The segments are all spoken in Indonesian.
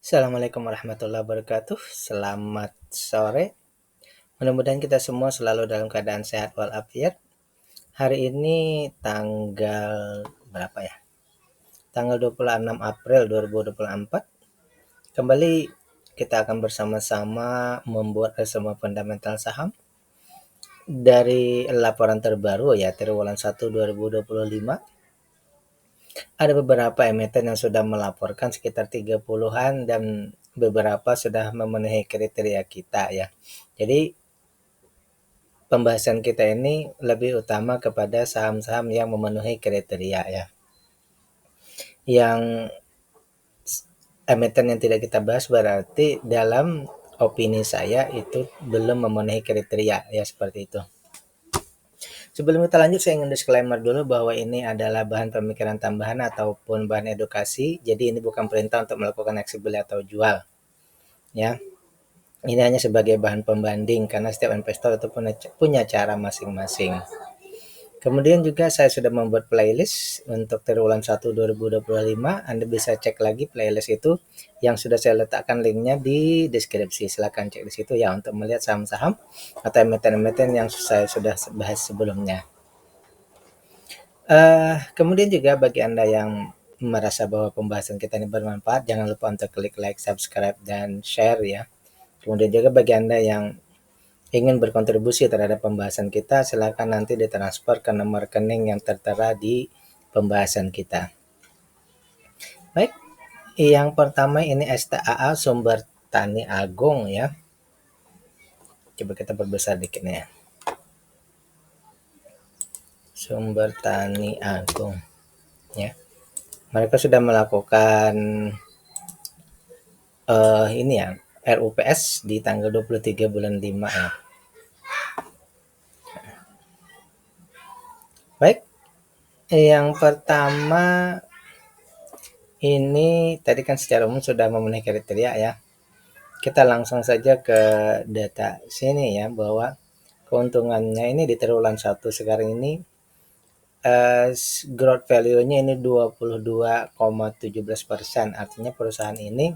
Assalamualaikum warahmatullahi wabarakatuh. Selamat sore. Mudah-mudahan kita semua selalu dalam keadaan sehat walafiat. Hari ini tanggal berapa ya? Tanggal 26 April 2024. Kembali kita akan bersama-sama membuat resume fundamental saham dari laporan terbaru ya, triwulan 1 2025. Ada beberapa emiten yang sudah melaporkan sekitar 30-an dan beberapa sudah memenuhi kriteria kita ya. Jadi pembahasan kita ini lebih utama kepada saham-saham yang memenuhi kriteria ya. Yang emiten yang tidak kita bahas berarti dalam opini saya itu belum memenuhi kriteria ya, seperti itu. Sebelum kita lanjut, saya ingin disclaimer dulu bahwa ini adalah bahan pemikiran tambahan ataupun bahan edukasi. Jadi ini bukan perintah untuk melakukan aksi beli atau jual ya. Ini hanya sebagai bahan pembanding karena setiap investor itu punya cara masing-masing. Kemudian juga saya sudah membuat playlist untuk triwulan 1 2025. Anda bisa cek lagi playlist itu yang sudah saya letakkan linknya di deskripsi. Silahkan cek di situ ya untuk melihat saham-saham atau emiten-emiten yang saya sudah bahas sebelumnya. Kemudian juga bagi Anda yang merasa bahwa pembahasan kita ini bermanfaat, jangan lupa untuk klik like, subscribe, dan share ya. Kemudian juga bagi Anda yang ingin berkontribusi terhadap pembahasan kita, silakan nanti ditransfer ke nomor rekening yang tertera di pembahasan kita. Baik, yang pertama ini STAA Sumber Tani Agung ya. Coba kita perbesar dikit nih ya. Sumber Tani Agung ya. Mereka sudah melakukan ini ya, RUPS di tanggal 23 bulan 5 ya. Baik, yang pertama ini tadi kan secara umum sudah memenuhi kriteria ya. Kita langsung saja ke data sini ya, bahwa keuntungannya ini di triwulan 1 sekarang ini growth value-nya ini 22,17%. Artinya perusahaan ini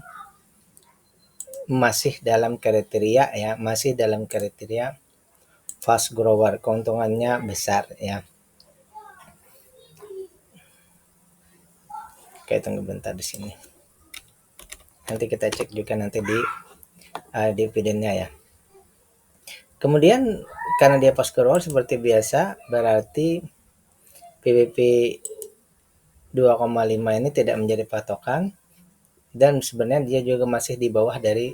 masih dalam kriteria ya, masih dalam kriteria fast grower, keuntungannya besar ya. Oke, tunggu bentar di sini. Nanti kita cek juga nanti di dividennya ya. Kemudian karena dia fast grower seperti biasa, berarti PBB 2,5 ini tidak menjadi patokan, dan sebenarnya dia juga masih di bawah dari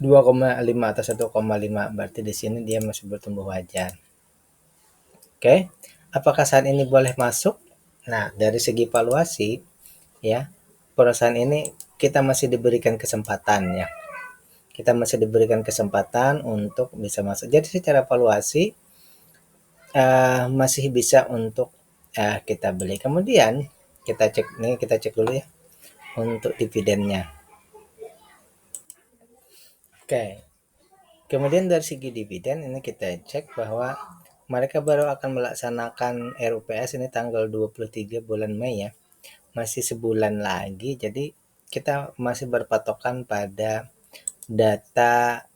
2,5 atau 1,5, berarti di sini dia masih bertumbuh wajar. Oke, apakah saat ini boleh masuk? Nah, dari segi valuasi ya, perusahaan ini kita masih diberikan kesempatan ya. Kita masih diberikan kesempatan untuk bisa masuk. Jadi secara valuasi masih bisa untuk kita beli. Kemudian kita cek dulu ya untuk dividennya. Oke. Kemudian dari segi dividen ini kita cek bahwa mereka baru akan melaksanakan RUPS ini tanggal 23 bulan Mei ya. Masih sebulan lagi, jadi kita masih berpatokan pada data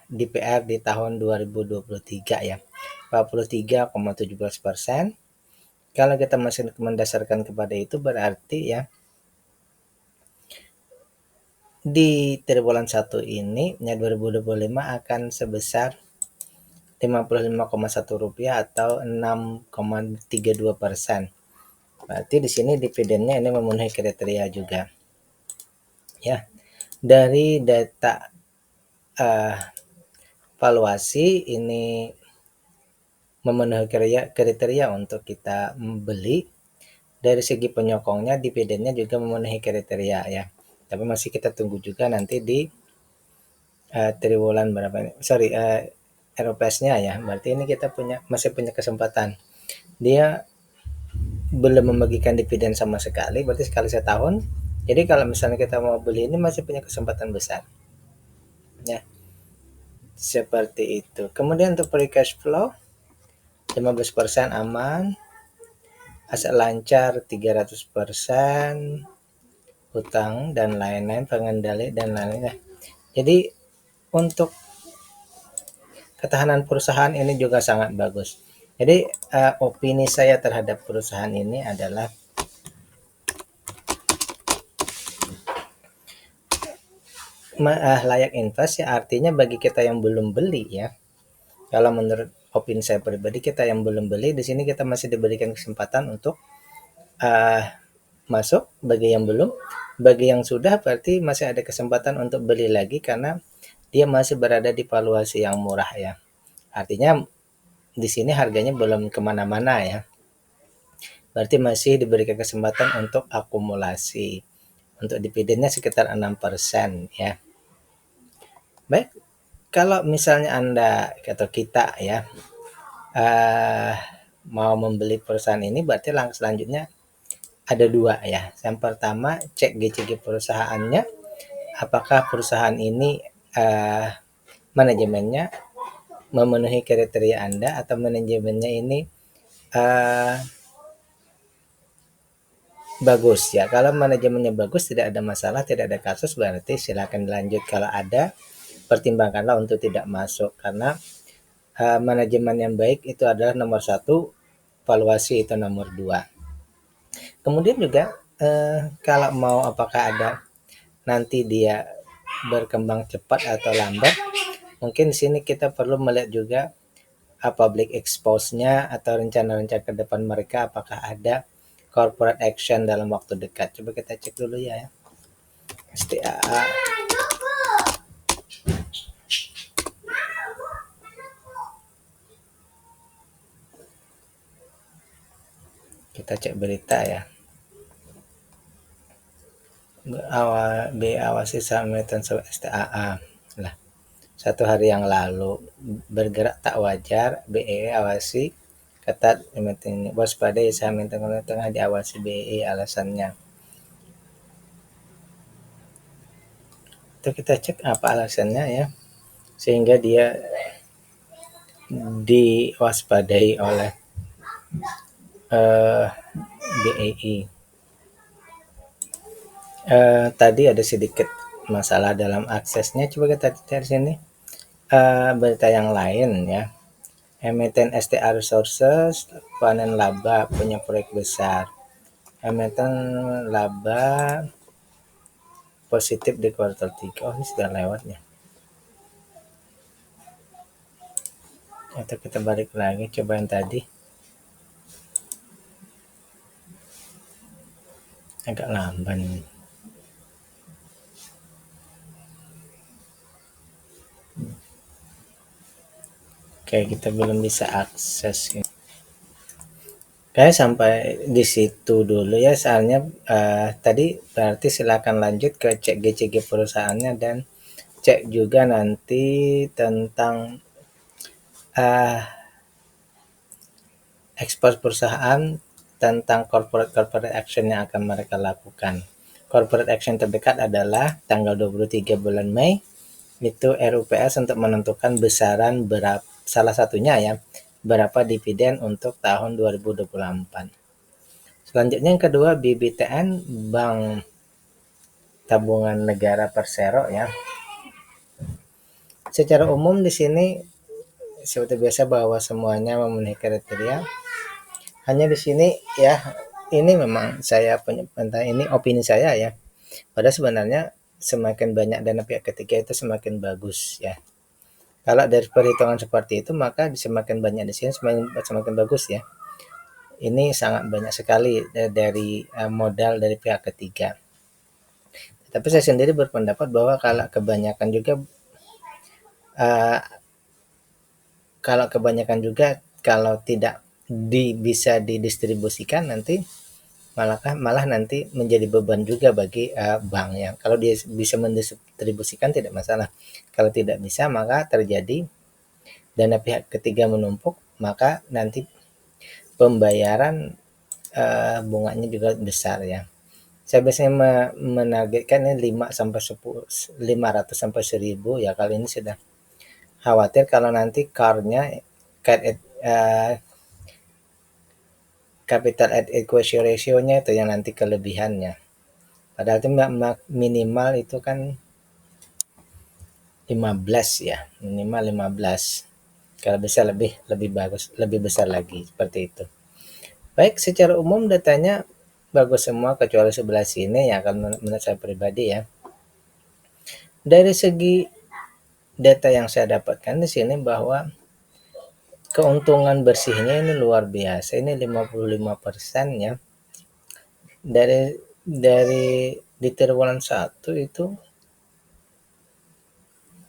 DPR di tahun 2023 ya. 43,17%. Kalau kita masih mendasarkan kepada itu, berarti ya di triwulan 1 ini ya 2025 akan sebesar Rp55,1 atau 6,32%. Berarti di sini dividennya ini memenuhi kriteria juga. Ya. Dari data valuasi ini memenuhi kriteria untuk kita beli. Dari segi penyokongnya, dividennya juga memenuhi kriteria ya. Tapi masih kita tunggu juga nanti di triwulan berapa ini? ROPS-nya ya. Berarti ini kita masih punya kesempatan. Dia belum membagikan dividen sama sekali, berarti sekali setahun. Jadi kalau misalnya kita mau beli ini masih punya kesempatan besar. Ya. Seperti itu. Kemudian untuk free cash flow 15% aman. Aset lancar 300%. utang dan lain-lain, pengendali dan lain-lain. Jadi untuk ketahanan perusahaan ini juga sangat bagus. Jadi opini saya terhadap perusahaan ini adalah layak invest ya, artinya bagi kita yang belum beli ya. Kalau menurut opini saya pribadi, kita yang belum beli di sini kita masih diberikan kesempatan untuk uh, masuk. Bagi yang belum, bagi yang sudah berarti masih ada kesempatan untuk beli lagi karena dia masih berada di valuasi yang murah ya. Artinya di sini harganya belum kemana-mana ya. Berarti masih diberikan kesempatan untuk akumulasi. Untuk dividennya sekitar 6% ya. Baik, kalau misalnya Anda atau kita ya mau membeli perusahaan ini, berarti langkah selanjutnya ada dua ya. Yang pertama, cek GCG perusahaannya, apakah perusahaan ini manajemennya memenuhi kriteria Anda atau manajemennya ini bagus ya. Kalau manajemennya bagus, tidak ada masalah, tidak ada kasus, berarti silakan dilanjut. Kalau ada, pertimbangkanlah untuk tidak masuk karena manajemen yang baik itu adalah nomor satu, valuasi itu nomor dua. Kemudian juga kalau mau apakah ada nanti dia berkembang cepat atau lambat, mungkin di sini kita perlu melihat juga public expose-nya atau rencana-rencana ke depan mereka, apakah ada corporate action dalam waktu dekat. Coba kita cek dulu ya. STAA. Kita cek berita ya. Awasi saham emiten STAA. Lah, 1 hari yang lalu bergerak tak wajar, BEE awasi ketat emiten ini. Waspadai saham emiten tengah diawasi BEE, alasannya. Itu kita cek apa alasannya ya, sehingga dia diwaspadai oleh BEI. Tadi ada sedikit masalah dalam aksesnya, coba kita cari sini berita yang lain ya. Emiten STA Resources panen laba, punya proyek besar. Emiten laba positif di kuartal 3. Oh, ini sudah lewat ya. Atau kita balik lagi, coba yang tadi. Agak lamban. Oke, kita belum bisa akses. Oke, sampai di situ dulu ya. Soalnya tadi berarti silakan lanjut ke cek GCG perusahaannya dan cek juga nanti tentang ekspor perusahaan, tentang corporate action yang akan mereka lakukan. Corporate action terdekat adalah tanggal 23 bulan Mei, itu RUPS untuk menentukan besaran berapa, salah satunya ya, berapa dividen untuk tahun 2024. Selanjutnya yang kedua, BBTN, Bank Tabungan Negara Persero ya. Secara umum di sini seperti biasa bahwa semuanya memenuhi kriteria. Hanya di sini ya, ini memang saya pendapat, ini opini saya ya. Padahal sebenarnya semakin banyak dana pihak ketiga itu semakin bagus ya. Kalau dari perhitungan seperti itu, maka semakin banyak di sini semakin bagus ya. Ini sangat banyak sekali dari modal dari pihak ketiga. Tapi saya sendiri berpendapat bahwa kalau kebanyakan juga kalau tidak bisa didistribusikan nanti malah nanti menjadi beban juga bagi bank ya. Kalau dia bisa mendistribusikan tidak masalah. Kalau tidak bisa, maka terjadi dana pihak ketiga menumpuk, maka nanti pembayaran bunganya juga besar ya. Saya biasanya menargetkan 500 sampai 1000 ya. Kali ini sudah khawatir kalau nanti capital at equity ratio-nya itu yang nanti kelebihannya. Padahal itu minimal itu kan 15 ya, minimal 15. Kalau bisa lebih bagus, lebih besar lagi seperti itu. Baik, secara umum datanya bagus semua kecuali sebelah sini ya, kalau menurut saya pribadi ya. Dari segi data yang saya dapatkan di sini bahwa keuntungan bersihnya ini luar biasa. Ini 55% ya. Dari di triwulan 1 itu,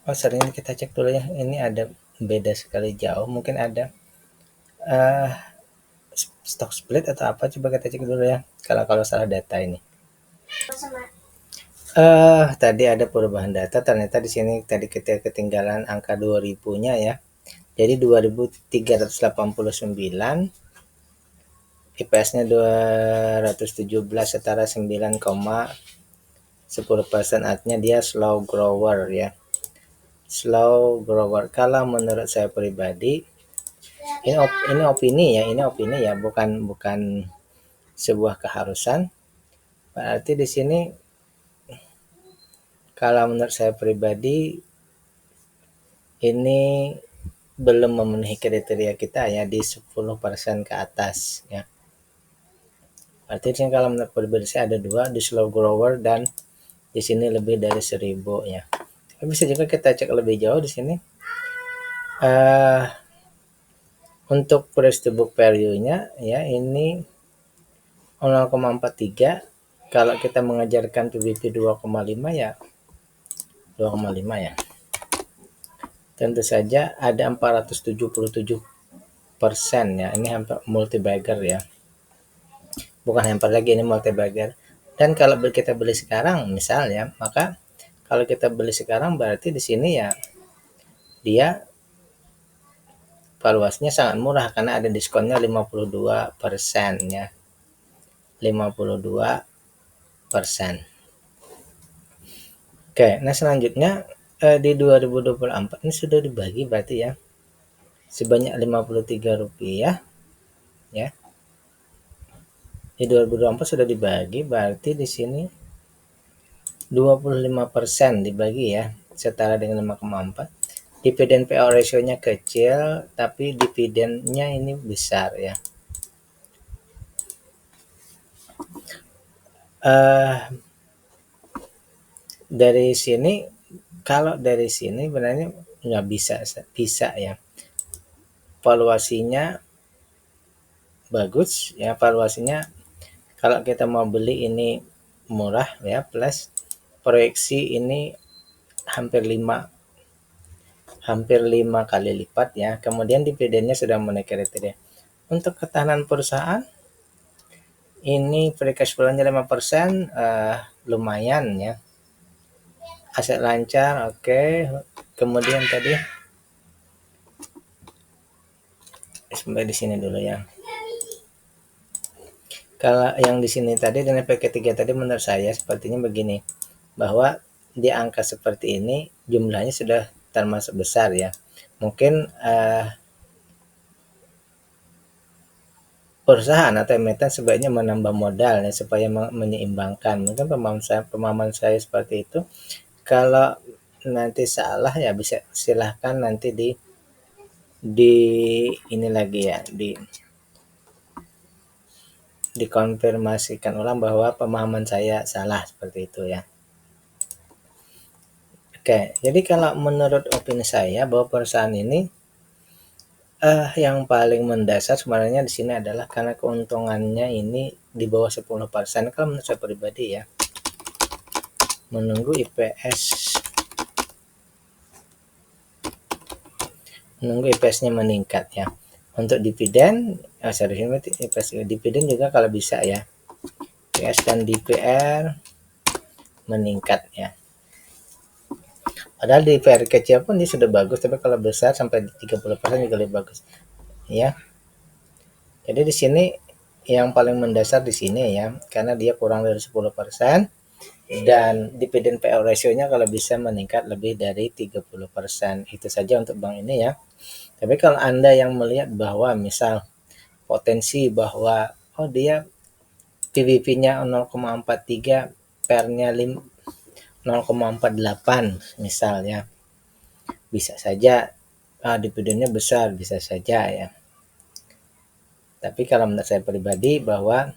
oh sering kita cek dulu ya. Ini ada beda sekali jauh. Mungkin ada uh, stock split atau apa, coba kita cek dulu ya. Kalau salah data ini. Tadi ada perubahan data, ternyata di sini tadi kita ketinggalan angka 2000-nya ya. Jadi 2389, IPS-nya 217 setara 9,10%, artinya dia slow grower ya. Slow grower. Kalau menurut saya pribadi, ini opini ya, bukan sebuah keharusan. Berarti di sini kalau menurut saya pribadi ini belum memenuhi kriteria kita ya, di 10% ke atas ya. Berarti di sini kalau menurut pribadi saya ada dua, di slow grower dan di sini lebih dari 1000 ya. Bisa juga kita cek lebih jauh di sini. Untuk price to book value-nya ya, ini 0,43. Kalau kita mengejarkan PBV 2,5 ya 2,5 ya. Tentu saja ada 477% ya. Ini hampir multi bagger ya. Bukan hampir lagi, ini multi bagger. Dan kalau kita beli sekarang misalnya, maka kalau kita beli sekarang berarti di sini ya dia valuasinya sangat murah karena ada diskonnya 52% ya. 52%. Oke, nah selanjutnya di 2024 ini sudah dibagi berarti ya sebanyak Rp53 ya. Di 2024 sudah dibagi, berarti di sini 25% dibagi ya, setara dengan 5,4. Dividen payout ratio-nya kecil, tapi dividennya ini besar ya. Dari sini, kalau dari sini sebenarnya nggak bisa ya. Valuasinya bagus ya, valuasinya kalau kita mau beli ini murah ya, plus proyeksi ini hampir 5 kali lipat ya. Kemudian dividennya sudah memenuhi kriteria. Untuk ketahanan perusahaan ini free cash flow-nya 5%, lumayan ya. Aset lancar, oke. Kemudian tadi sampai di sini dulu ya. Kalau yang di sini tadi dengan PK3 tadi menurut saya sepertinya begini, bahwa di angka seperti ini jumlahnya sudah termasuk besar ya. Mungkin perusahaan atau emiten sebaiknya menambah modal ya, supaya menyeimbangkan. Mungkin pemahaman saya seperti itu. Kalau nanti salah ya bisa silahkan nanti di ini lagi ya, dikonfirmasikan ulang bahwa pemahaman saya salah seperti itu ya. Oke, jadi kalau menurut opini saya bahwa perusahaan ini yang paling mendasar sebenarnya di sini adalah karena keuntungannya ini di bawah 10%. Kalau menurut saya pribadi ya, menunggu IPS-nya meningkat ya. Untuk dividen, IPS dividen juga kalau bisa ya, IPS dan DPR meningkat ya. Padahal DPR kecil pun dia sudah bagus, tapi kalau besar sampai 30% juga lebih bagus ya. Jadi di sini yang paling mendasar di sini ya, karena dia kurang dari 10% dan dividen payout ratio-nya kalau bisa meningkat lebih dari 30%. Itu saja untuk bank ini ya. Tapi kalau Anda yang melihat bahwa misal potensi bahwa dia PBV-nya 0,43, fairnya 0,48 misalnya, bisa saja dividennya besar, bisa saja ya. Tapi kalau menurut saya pribadi bahwa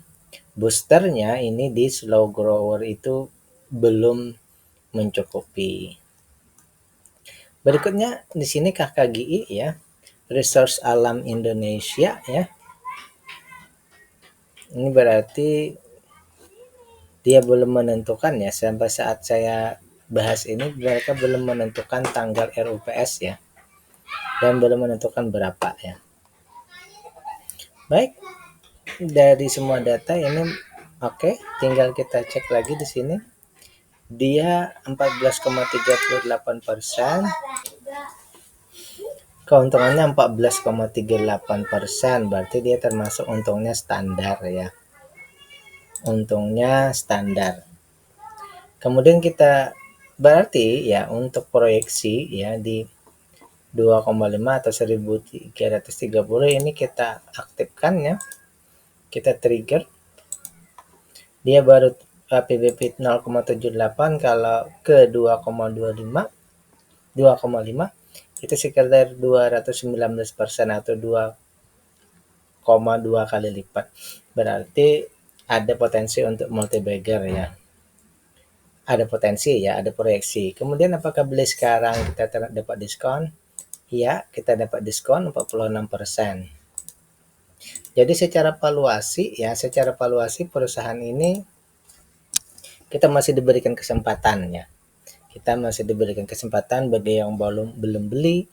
boosternya ini di slow grower itu belum mencukupi. Berikutnya di sini KKGI ya, Resource Alam Indonesia ya. Ini berarti dia belum menentukan ya, sampai saat saya bahas ini mereka belum menentukan tanggal RUPS ya, dan belum menentukan berapa ya. Baik, dari semua data ini oke, tinggal kita cek lagi di sini. Dia 14,38%, keuntungannya 14,38%, berarti dia termasuk untungnya standar ya. Untungnya standar. Kemudian kita berarti ya untuk proyeksi ya di 2,5 atau 1330 ini kita aktifkan ya. Kita trigger. Dia baru PBP 0,78, kalau ke 2,25 2,5 itu sekitar 219% atau 2,2 kali lipat. Berarti ada potensi untuk multi bagger ya. Ada potensi ya, ada proyeksi. Kemudian apakah beli sekarang kita dapat diskon? Ya, kita dapat diskon 46%. Jadi secara valuasi perusahaan ini kita masih diberikan kesempatan ya. Kita masih diberikan kesempatan bagi yang belum beli,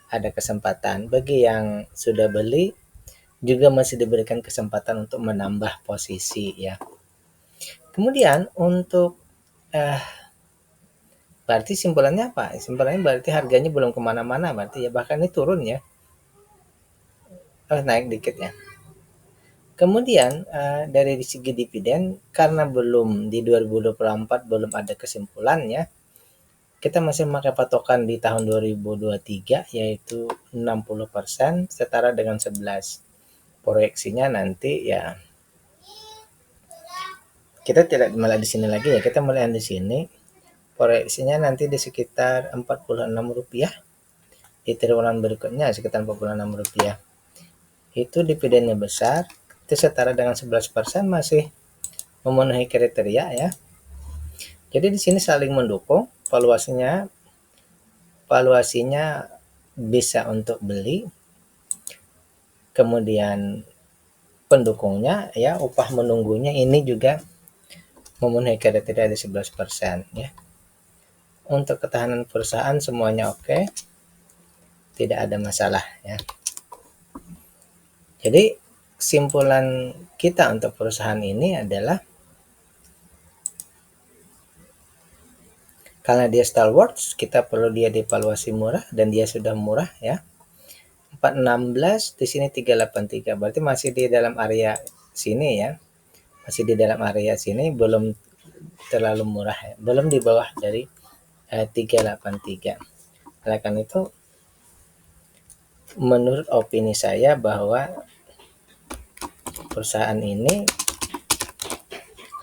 ada kesempatan. Bagi yang sudah beli juga masih diberikan kesempatan untuk menambah posisi ya. Kemudian untuk berarti simpulannya apa? Simpulannya berarti harganya belum kemana-mana, berarti ya, bahkan ini turun ya. Naik dikit ya. Kemudian dari segi dividen, karena belum di 2024 belum ada kesimpulannya, kita masih memakai patokan di tahun 2023 yaitu 60% setara dengan 11. Proyeksinya nanti ya kita tidak mulai di sini lagi ya, kita mulai di sini. Proyeksinya nanti di sekitar Rp46. Di triwulan berikutnya sekitar Rp46. Itu dividennya besar, itu setara dengan 11%, masih memenuhi kriteria ya. Jadi di sini saling mendukung, valuasinya bisa untuk beli. Kemudian pendukungnya ya, upah menunggunya ini juga memenuhi kriteria di 11% ya. Untuk ketahanan perusahaan semuanya oke. Tidak ada masalah ya. Jadi kesimpulan kita untuk perusahaan ini adalah karena dia stalwart, kita perlu dia dievaluasi murah, dan dia sudah murah ya. 416 di sini 383, berarti masih di dalam area sini ya. Masih di dalam area sini, belum terlalu murah ya. Belum di bawah dari 383. Oleh karena itu menurut opini saya bahwa perusahaan ini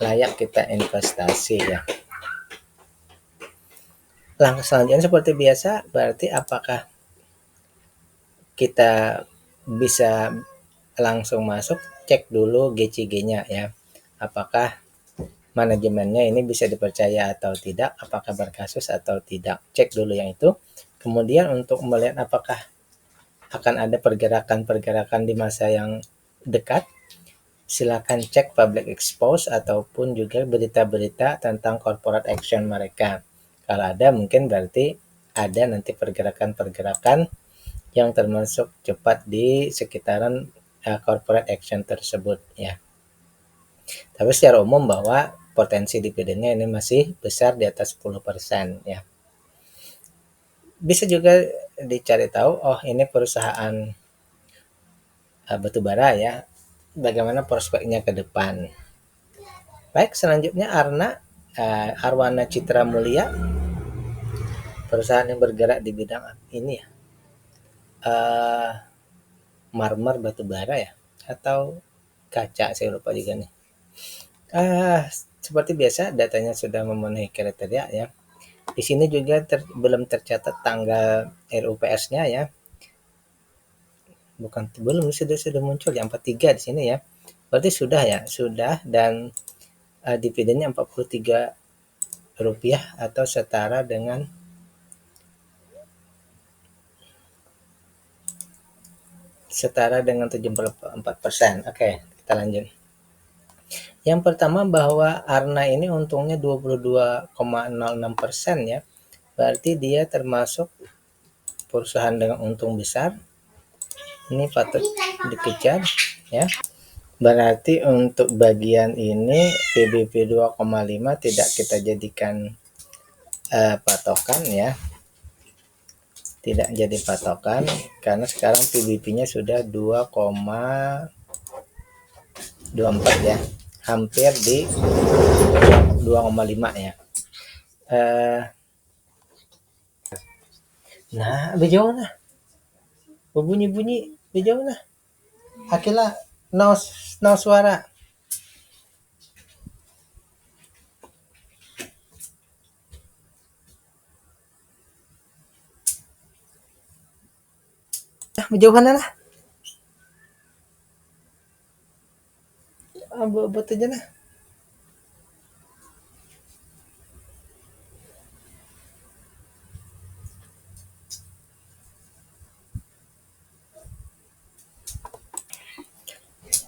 layak kita investasi ya. Langkah selanjutnya seperti biasa, berarti apakah kita bisa langsung masuk? Cek dulu GCG-nya ya. Apakah manajemennya ini bisa dipercaya atau tidak, apakah berkasus atau tidak. Cek dulu yang itu. Kemudian untuk melihat apakah akan ada pergerakan-pergerakan di masa yang dekat, silakan cek public expose ataupun juga berita-berita tentang corporate action mereka. Kalau ada, mungkin berarti ada nanti pergerakan-pergerakan yang termasuk cepat di sekitaran corporate action tersebut ya. Tapi secara umum bahwa potensi dividennya ini masih besar di atas 10% ya. Bisa juga dicari tahu, oh ini perusahaan batubara ya, bagaimana prospeknya ke depan. Baik, selanjutnya Arwana Citra Mulia, perusahaan yang bergerak di bidang ini ya, marmer batubara ya, atau kaca, saya lupa juga nih. Seperti biasa datanya sudah memenuhi kriteria ya. Di sini juga belum tercatat tanggal RUPS-nya ya. Bukan belum, sudah muncul ya 43 di sini ya. Berarti sudah ya, sudah, dan dividennya Rp43 atau setara dengan 74%. Oke, kita lanjut. Yang pertama bahwa Arna ini untungnya 22,06% ya. Berarti dia termasuk perusahaan dengan untung besar. Ini patut dikejar ya. Berarti untuk bagian ini PBB 2,5 tidak kita jadikan patokan ya. Tidak jadi patokan karena sekarang PBB-nya sudah 2,24 ya. Hampir di 2,5 ya. Nah, bejauh nah. Berbunyi-bunyi bejauh nah. Akhirnya no suara. Nah, bejauhan lah. Buat aja nah.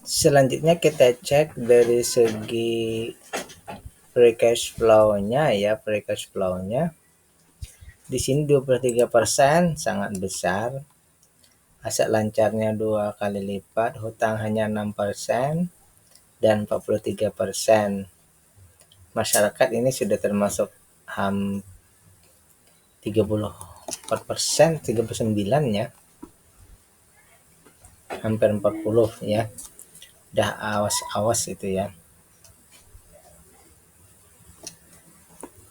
Selanjutnya kita cek dari segi free cash flow-nya ya, free cash flow-nya. Di sini 23% sangat besar. Aset lancarnya 2 kali lipat, hutang hanya 6% dan 43%. Masyarakat ini sudah termasuk 34%, 39 ya. Hampir 40 ya. Udah awas-awas itu ya.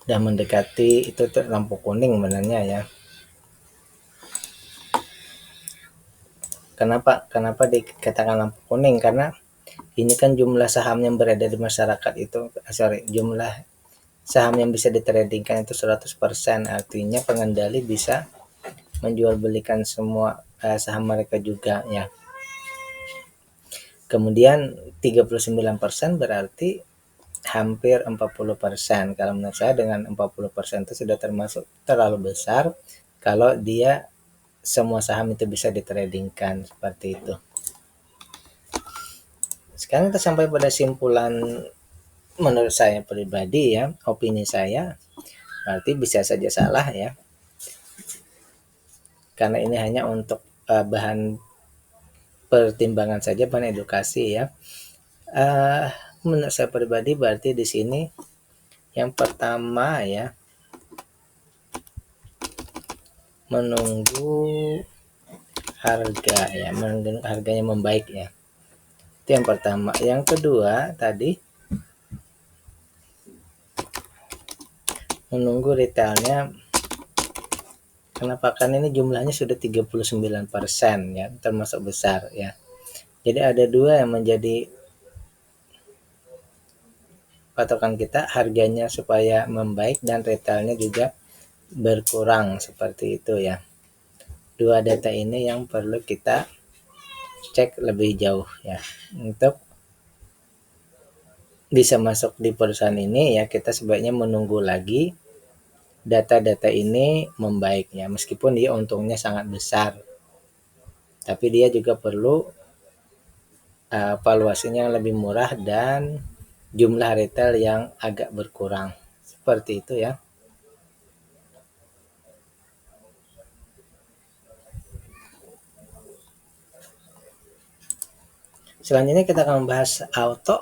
Udah mendekati itu lampu kuning sebenarnya ya. Kenapa dikatakan lampu kuning? Karena ini kan jumlah saham yang beredar di masyarakat itu, jumlah saham yang bisa ditradingkan itu 100%. Artinya pengendali bisa menjual belikan semua saham mereka juga ya. Kemudian 39% berarti hampir 40%. Kalau menurut saya dengan 40% itu sudah termasuk terlalu besar kalau dia semua saham itu bisa ditradingkan seperti itu. Sekarang kita sampai pada simpulan menurut saya pribadi ya, opini saya, berarti bisa saja salah ya. Karena ini hanya untuk bahan pertimbangan saja, bahan edukasi ya. Menurut saya pribadi berarti di sini yang pertama ya, menunggu harga ya, menunggu harganya membaik ya. Itu yang pertama. Yang kedua tadi menunggu retailnya. Kenapa? Karena ini jumlahnya sudah 39% ya, termasuk besar ya. Jadi ada dua yang menjadi patokan kita, harganya supaya membaik dan retailnya juga berkurang seperti itu ya. Dua data ini yang perlu kita cek lebih jauh ya. Untuk bisa masuk di perusahaan ini ya, kita sebaiknya menunggu lagi data-data ini membaik ya. Meskipun dia untungnya sangat besar, tapi dia juga perlu valuasinya yang lebih murah dan jumlah retail yang agak berkurang. Seperti itu ya. Selanjutnya kita akan membahas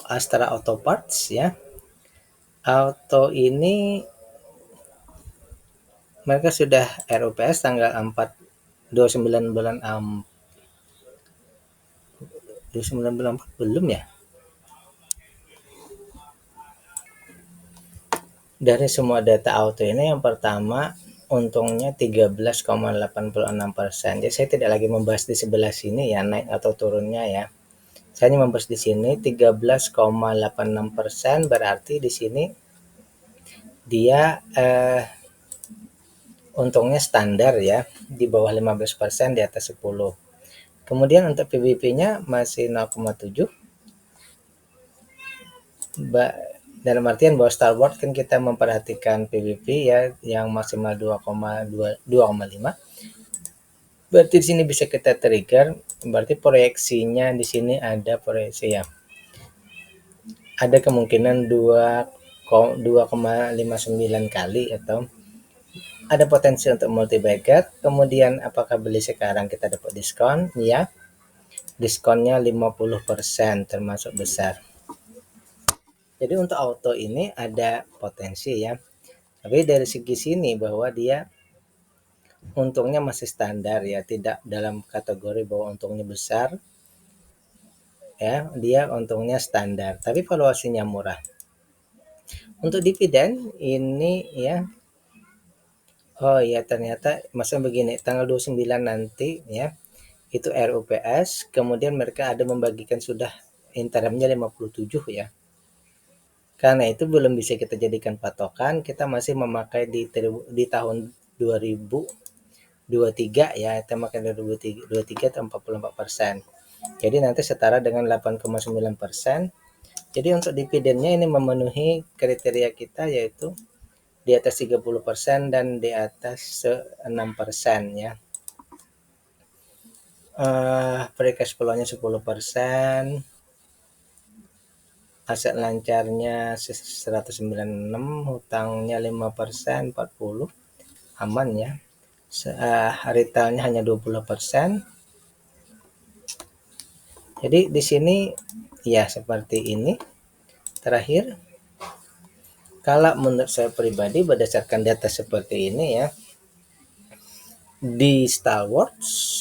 Astra Auto Parts ya. Auto ini mereka sudah RUPS tanggal 29 bulan 4 belum ya. Dari semua data auto ini yang pertama untungnya 13,86%. Jadi saya tidak lagi membahas di sebelah sini ya, naik atau turunnya ya. Saya hanya membahas di sini 13,86%, berarti di sini dia untungnya standar ya, di bawah 15%, di atas 10. Kemudian untuk PBB-nya masih 0,7. Dalam artian bahwa Starboard kan kita memperhatikan PBB ya yang maksimal 2,5. Berarti di sini bisa kita trigger, berarti proyeksinya di sini ada proyeksi ya. Ada kemungkinan 2,59 kali atau ada potensi untuk multi bagger. Kemudian apakah beli sekarang kita dapat diskon? Ya. Diskonnya 50% termasuk besar. Jadi untuk auto ini ada potensi ya. Tapi dari segi sini bahwa dia untungnya masih standar ya, tidak dalam kategori bahwa untungnya besar. Ya, dia untungnya standar, tapi valuasinya murah. Untuk dividen ini ya, oh ya ternyata maksudnya begini, tanggal 29 nanti ya, itu RUPS, kemudian mereka ada membagikan sudah interimnya 57 ya. Karena itu belum bisa kita jadikan patokan, kita masih memakai di tahun 2023 ya, kita makan 2023 atau 44%. Jadi nanti setara dengan 8,9%. Jadi untuk dividennya ini memenuhi kriteria kita, yaitu di atas 30% dan di atas 6% ya. Free cash flow-nya 10%, aset lancarnya 196, hutangnya 5%, 40, aman ya. Retailnya hanya 20%. Jadi di sini ya seperti ini. Terakhir, kalau menurut saya pribadi berdasarkan data seperti ini ya, di Star Wars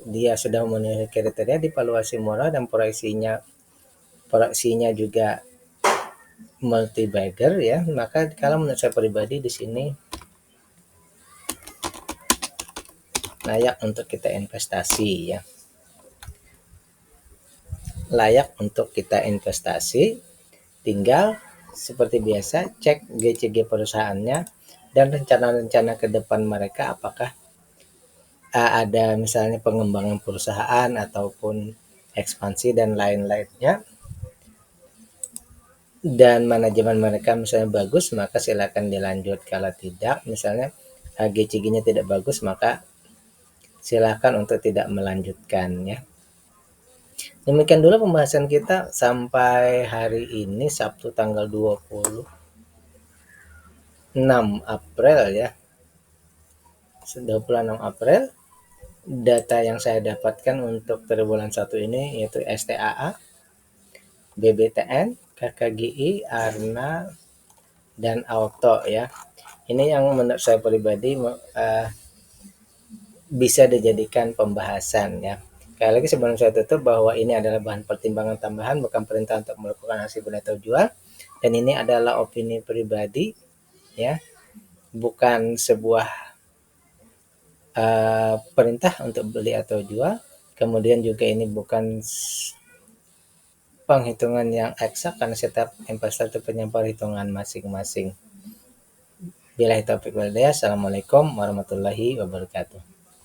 dia sudah memenuhi kriteria di valuasi murah dan proyeksinya juga multi bagger ya. Maka kalau menurut saya pribadi di sini layak untuk kita investasi ya. Layak untuk kita investasi. Tinggal seperti biasa cek GCG perusahaannya dan rencana-rencana ke depan mereka, apakah ada misalnya pengembangan perusahaan ataupun ekspansi dan lain-lainnya, dan manajemen mereka misalnya bagus, maka silakan dilanjut. Kalau tidak, misalnya GCG-nya tidak bagus, maka silakan untuk tidak melanjutkan ya. Demikian dulu pembahasan kita sampai hari ini, Sabtu tanggal 26 April ya. 26 April. Data yang saya dapatkan untuk triwulan 1 ini yaitu STAA, BBTN, KKGI, Arna, dan Auto ya. Ini yang menurut saya pribadi bisa dijadikan pembahasan ya. Sekali lagi sebelum saya tutup, bahwa ini adalah bahan pertimbangan tambahan, bukan perintah untuk melakukan aksi beli atau jual, dan ini adalah opini pribadi ya, bukan sebuah perintah untuk beli atau jual. Kemudian juga ini bukan penghitungan yang eksak karena setiap investor itu punya perhitungan masing-masing. Billahi taufiq wal hidayah. Assalamualaikum warahmatullahi wabarakatuh.